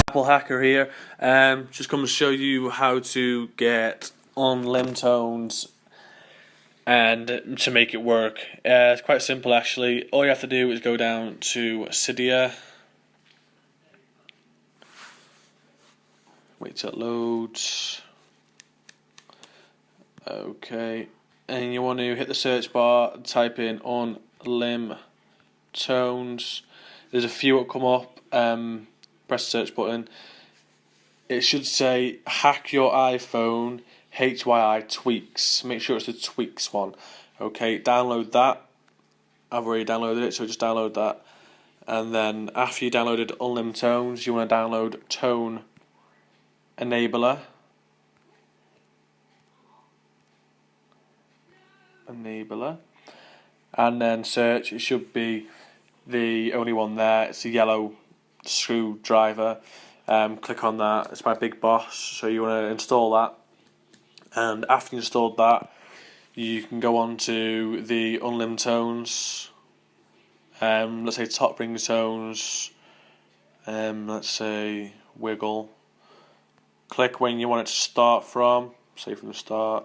Apple hacker here. Just come to show you how to get on Ringtones and to make it work. It's quite simple actually. All you have to do is go down to Cydia. Wait till it loads. Okay, and you want to hit the search bar, type in on Ringtones. There's a few that come up. Press the search button. It should say hack your iPhone HYI tweaks. Make sure it's the tweaks one. Okay, download that. I've already downloaded it, so just download that. And then after you downloaded Ringtones, you want to download Tone Enabler. And then search. It should be the only one there. It's a yellow screwdriver. Click on that. It's my big boss, so you want to install that. And after you installed that, you can go on to the Ringtones. Let's say top ringtones. Let's say wiggle. Click when you want it to start from. Say from the start.